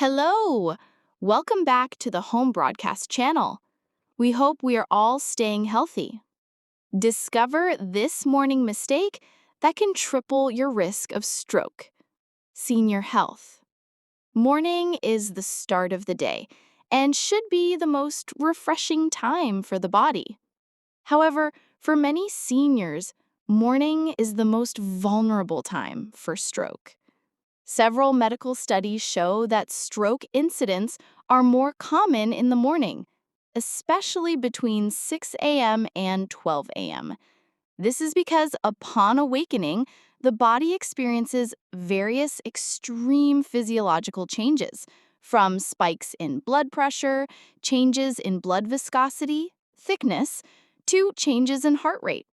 Hello! Welcome back to the home broadcast channel. We hope we are all staying healthy. Discover this morning mistake that can triple your risk of stroke. Senior health. Morning is the start of the day and should be the most refreshing time for the body. However, for many seniors, morning is the most vulnerable time for stroke. Several medical studies show that stroke incidents are more common in the morning, especially between 6 a.m. and 12 a.m. This is because upon awakening, the body experiences various extreme physiological changes, from spikes in blood pressure, changes in blood viscosity, thickness, to changes in heart rate.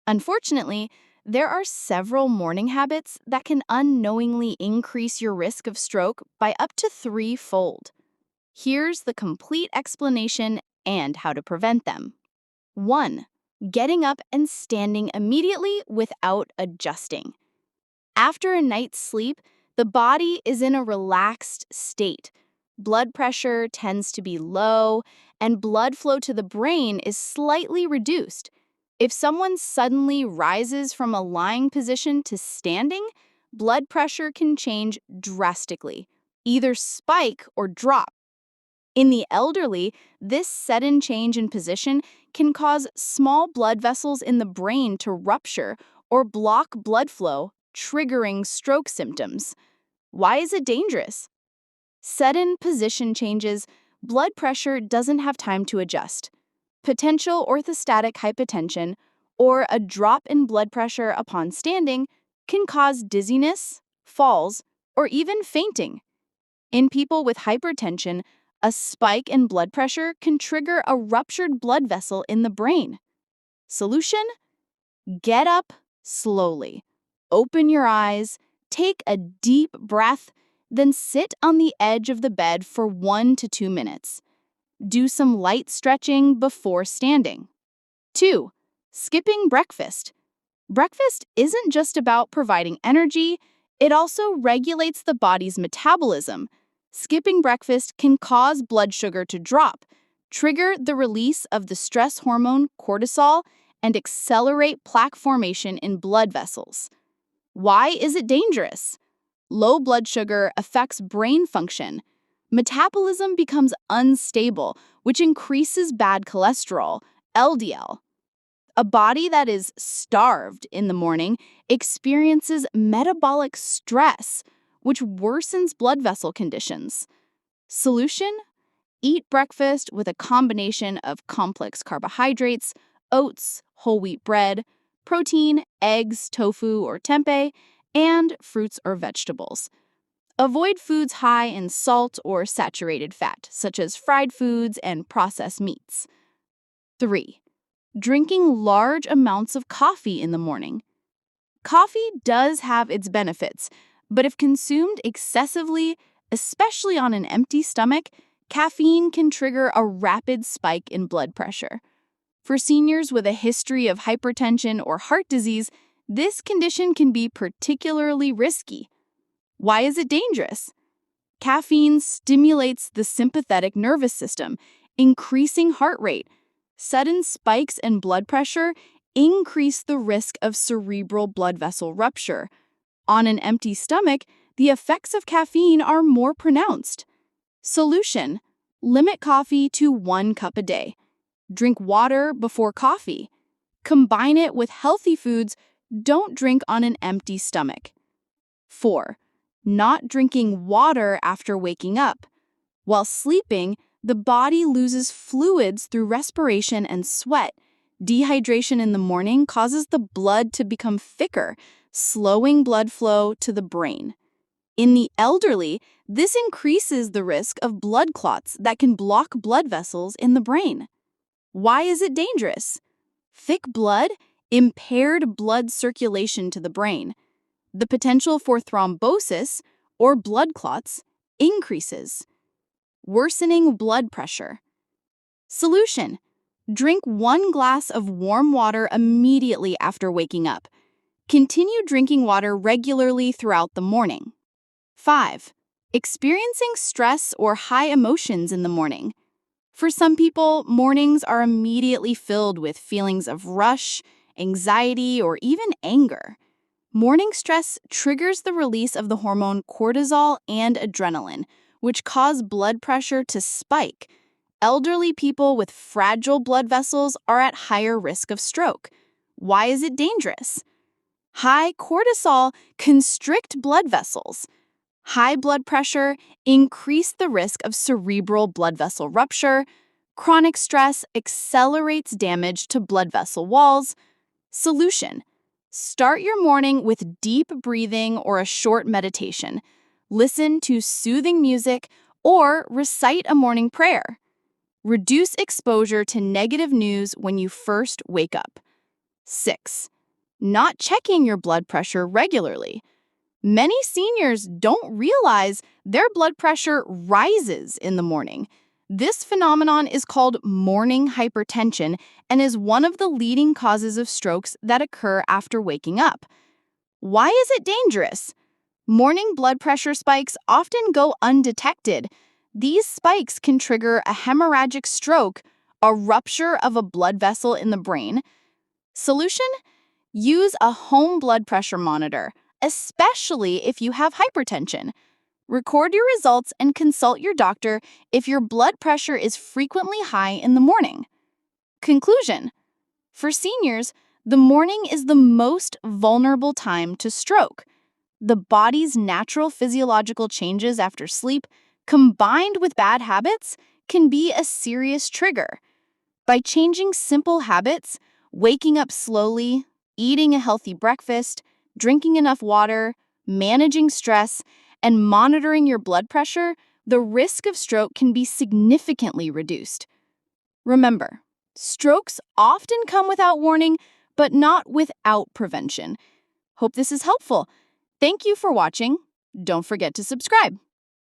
Unfortunately, there are several morning habits that can unknowingly increase your risk of stroke by up to threefold. Here's the complete explanation and how to prevent them. 1. Getting up and standing immediately without adjusting. After a night's sleep, the body is in a relaxed state. Blood pressure tends to be low, and blood flow to the brain is slightly reduced. If someone suddenly rises from a lying position to standing, blood pressure can change drastically, either spike or drop. In the elderly, this sudden change in position can cause small blood vessels in the brain to rupture or block blood flow, triggering stroke symptoms. Why is it dangerous? Sudden position changes, blood pressure doesn't have time to adjust. Potential orthostatic hypotension, or a drop in blood pressure upon standing, can cause dizziness, falls, or even fainting. In people with hypertension, a spike in blood pressure can trigger a ruptured blood vessel in the brain. Solution? Get up slowly. Open your eyes, take a deep breath, then sit on the edge of the bed for 1 to 2 minutes. Do some light stretching before standing. 2. Skipping breakfast. Breakfast isn't just about providing energy, it also regulates the body's metabolism. Skipping breakfast can cause blood sugar to drop, trigger the release of the stress hormone cortisol, and accelerate plaque formation in blood vessels. Why is it dangerous? Low blood sugar affects brain function. Metabolism becomes unstable, which increases bad cholesterol, LDL. A body that is starved in the morning experiences metabolic stress, which worsens blood vessel conditions. Solution? Eat breakfast with a combination of complex carbohydrates, oats, whole wheat bread, protein, eggs, tofu or tempeh, and fruits or vegetables. Avoid foods high in salt or saturated fat, such as fried foods and processed meats. 3. Drinking large amounts of coffee in the morning. Coffee does have its benefits, but if consumed excessively, especially on an empty stomach, caffeine can trigger a rapid spike in blood pressure. For seniors with a history of hypertension or heart disease, this condition can be particularly risky. Why is it dangerous? Caffeine stimulates the sympathetic nervous system, increasing heart rate. Sudden spikes in blood pressure increase the risk of cerebral blood vessel rupture. On an empty stomach, the effects of caffeine are more pronounced. Solution: limit coffee to 1 cup a day. Drink water before coffee. Combine it with healthy foods. Don't drink on an empty stomach. 4. Not drinking water after waking up. While sleeping, the body loses fluids through respiration and sweat. Dehydration in the morning causes the blood to become thicker, slowing blood flow to the brain. In the elderly, this increases the risk of blood clots that can block blood vessels in the brain. Why is it dangerous? Thick blood, impaired blood circulation to the brain. The potential for thrombosis, or blood clots, increases. Worsening blood pressure. Solution: drink 1 glass of warm water immediately after waking up. Continue drinking water regularly throughout the morning. 5. Experiencing stress or high emotions in the morning. For some people, mornings are immediately filled with feelings of rush, anxiety, or even anger. Morning stress triggers the release of the hormone cortisol and adrenaline, which cause blood pressure to spike. Elderly people with fragile blood vessels are at higher risk of stroke. Why is it dangerous? High cortisol constrict blood vessels. High blood pressure increase the risk of cerebral blood vessel rupture. Chronic stress accelerates damage to blood vessel walls. Solution: start your morning with deep breathing or a short meditation. Listen to soothing music or recite a morning prayer. Reduce exposure to negative news when you first wake up. 6. Not checking your blood pressure regularly. Many seniors don't realize their blood pressure rises in the morning. This phenomenon is called morning hypertension and is one of the leading causes of strokes that occur after waking up. Why is it dangerous? Morning blood pressure spikes often go undetected. These spikes can trigger a hemorrhagic stroke, a rupture of a blood vessel in the brain. Solution: use a home blood pressure monitor, especially if you have hypertension. Record your results and consult your doctor if your blood pressure is frequently high in the morning. Conclusion: for seniors, the morning is the most vulnerable time to stroke. The body's natural physiological changes after sleep, combined with bad habits, can be a serious trigger. By changing simple habits, waking up slowly, eating a healthy breakfast, drinking enough water, managing stress, and monitoring your blood pressure, the risk of stroke can be significantly reduced. Remember, strokes often come without warning, but not without prevention. Hope this is helpful. Thank you for watching. Don't forget to subscribe.